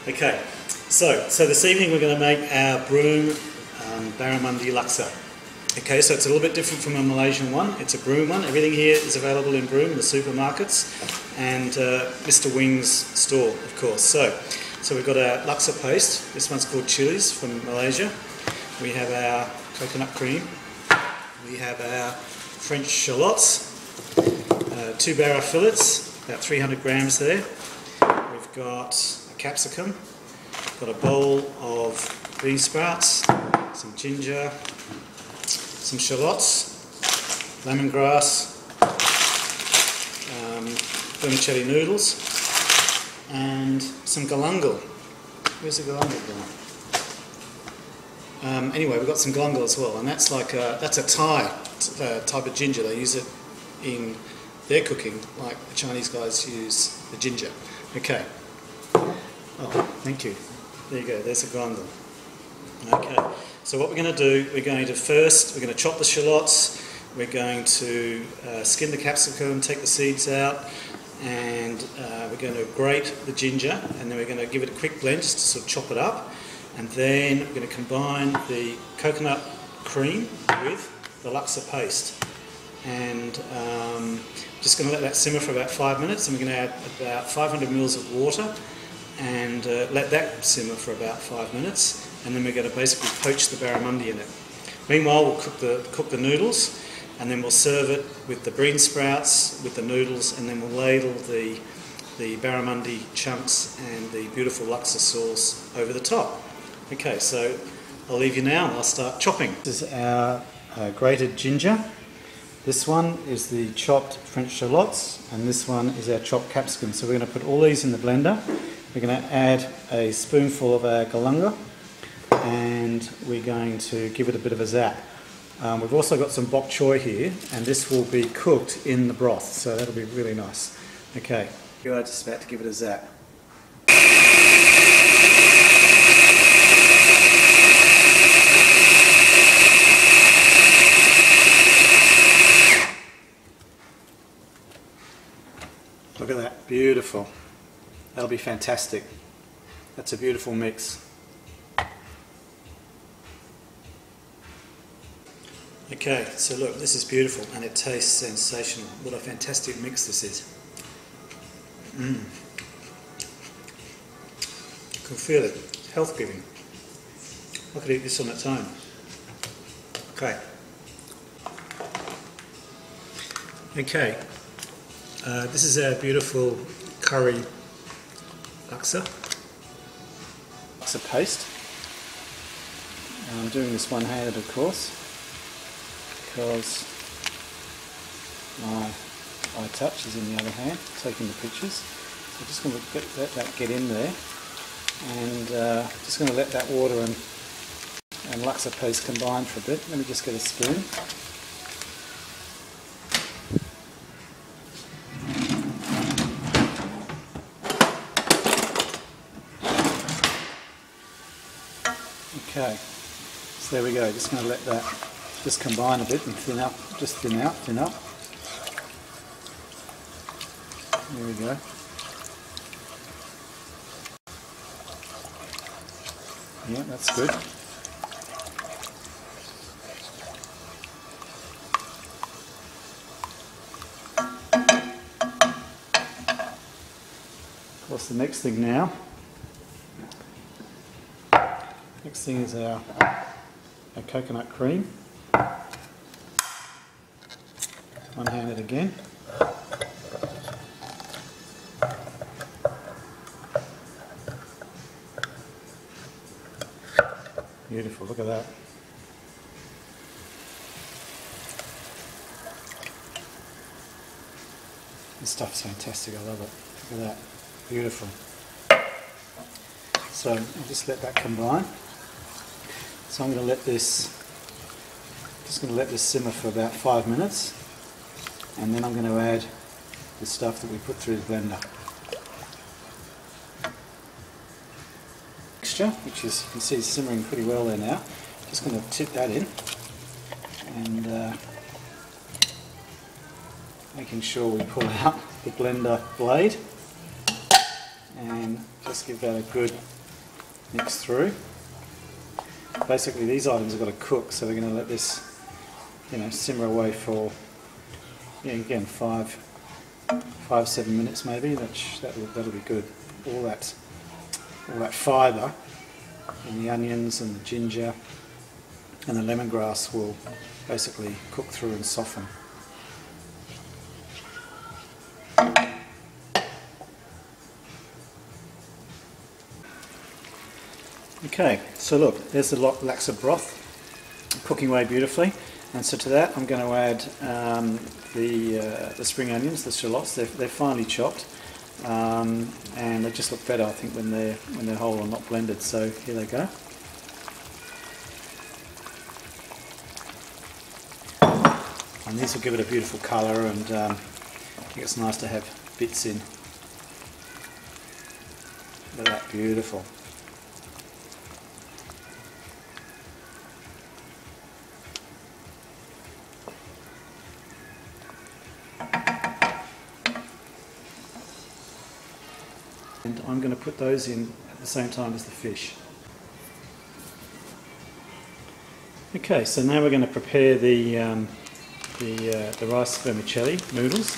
Okay, so this evening we're going to make our Broome Barramundi Laksa. Okay, so it's a little bit different from a Malaysian one. It's a Broome one. Everything here is available in Broome in the supermarkets and Mr. Wing's store, of course. So we've got our laksa paste. This one's called Chilli's from Malaysia. We have our coconut cream. We have our French Shallotts. 2 barra fillets, about 300 grams there. We've got a capsicum. We've got a bowl of bean sprouts, some ginger, some shallots, lemongrass, vermicelli noodles, and some galangal. Where's the galangal gone? Anyway, we've got some galangal as well, and that's like that's a Thai type of ginger. They use it in their cooking, like the Chinese guys use the ginger. Okay. Oh, thank you. There you go. There's the galangal. Okay. So what we're going to do, we're going to chop the shallots. We're going to skin the capsicum, take the seeds out, and we're going to grate the ginger, and then we're going to give it a quick blend just to sort of chop it up, and then we're going to combine the coconut cream with the laksa paste, and just going to let that simmer for about 5 minutes, and we're going to add about 500 mils of water and let that simmer for about 5 minutes, and then we're going to basically poach the barramundi in it. Meanwhile, we'll cook the noodles, and then we'll serve it with the bean sprouts, with the noodles, and then we'll ladle the barramundi chunks and the beautiful laksa sauce over the top. Okay, so I'll leave you now and I'll start chopping. This is our grated ginger. This one is the chopped French shallots, and this one is our chopped capsicum. So we're going to put all these in the blender. We're going to add a spoonful of our galangal, and we're going to give it a bit of a zap. We've also got some bok choy here, and this will be cooked in the broth, so that'll be really nice. Okay, we're just about to give it a zap. Look at that, beautiful. That'll be fantastic. That's a beautiful mix. Okay, so look, this is beautiful and it tastes sensational. What a fantastic mix this is. I can feel it, health giving. I could eat this on its own. Okay. Okay. This is our beautiful curry laksa paste. I'm doing this one-handed, of course, because my eye touch is in the other hand, taking the pictures. So I'm just going to let that get in there, and just going to let that water and laksa paste combine for a bit. Let me just get a spoon. Okay, so there we go. Just going to let that just combine a bit and thin up, just thin out. There we go. Yeah, that's good. Of course, the next thing now. Next thing is our coconut cream. One-handed again. Beautiful, look at that. This stuff's fantastic, I love it. Look at that, beautiful. So I'll just let that combine. So I'm going to let this simmer for about 5 minutes, and then I'm going to add the stuff that we put through the blender. Mixture, which is, you can see, is simmering pretty well there now. Just going to tip that in, and making sure we pull out the blender blade and just Just give that a good mix through. Basically these items have got to cook, so we're going to let this, you know, simmer away for, yeah, again 5-7 minutes maybe. That'll be good. All that fibre in the onions and the ginger and the lemongrass will basically cook through and soften. Okay, so look, there's the laksa broth cooking away beautifully, and so to that I'm going to add the spring onions, the shallots. They're finely chopped, and they just look better, I think, when they're whole and not blended. So here they go. And these will give it a beautiful colour, and I think it's nice to have bits in. Look at that, beautiful. And I'm going to put those in at the same time as the fish. Okay, so now we're going to prepare the rice vermicelli noodles,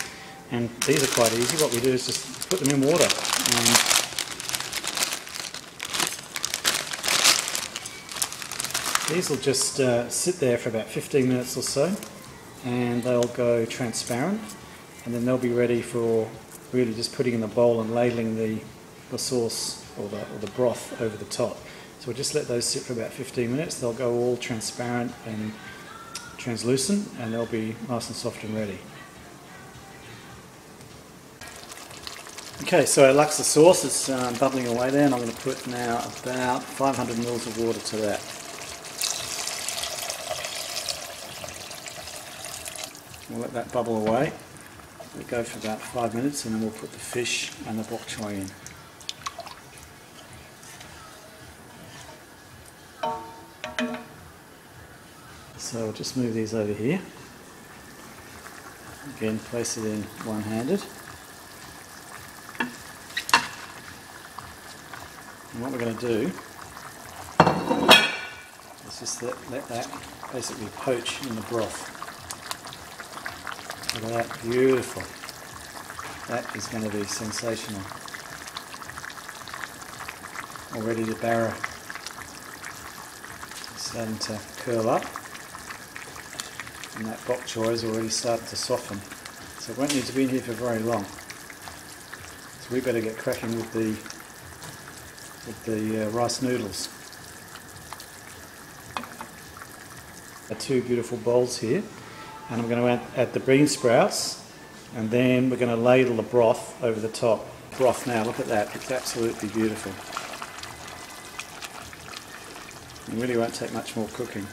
and these are quite easy. What we do is just put them in water, and these will just sit there for about 15 minutes or so, and they'll go transparent, and then they'll be ready for really just putting in the bowl and ladling the sauce or the broth over the top. So we'll just let those sit for about 15 minutes. They'll go all transparent and translucent, and they'll be nice and soft and ready. Okay, so our laksa sauce is bubbling away there, and I'm going to put now about 500 ml of water to that. We'll let that bubble away. We'll go for about 5 minutes, and then we'll put the fish and the bok choy in. So I'll just move these over here. Again, place it in one-handed. And what we're going to do is just let that basically poach in the broth. Look at that, beautiful. That is going to be sensational. Already the barra is starting to curl up, and that bok choy is already starting to soften. So it won't need to be in here for very long. So we better get cracking with the rice noodles. Two beautiful bowls here, and I'm going to add the bean sprouts, and then we're going to ladle the broth over the top. Broth now, look at that, it's absolutely beautiful. It really won't take much more cooking.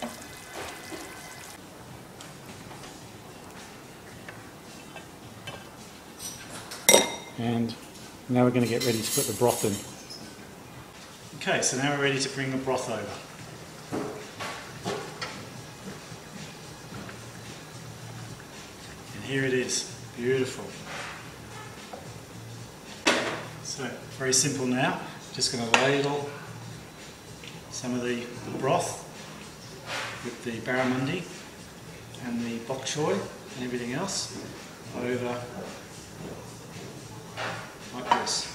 And now we're going to get ready to put the broth in. Okay, so now we're ready to bring the broth over. And here it is, beautiful. So, very simple now. Just going to ladle some of the broth with the barramundi and the bok choy and everything else over like this.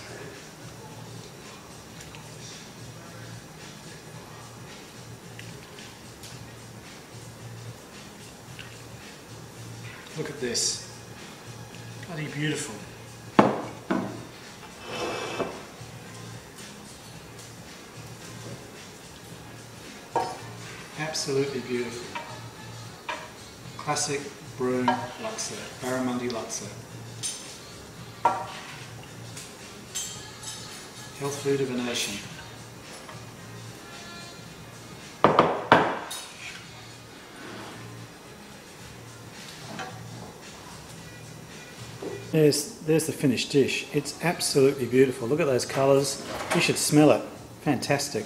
Look at this. Bloody beautiful. Absolutely beautiful. Classic Broome Laksa, Barramundi Laksa. Health food of a nation. There's the finished dish. It's absolutely beautiful. Look at those colours. You should smell it. Fantastic.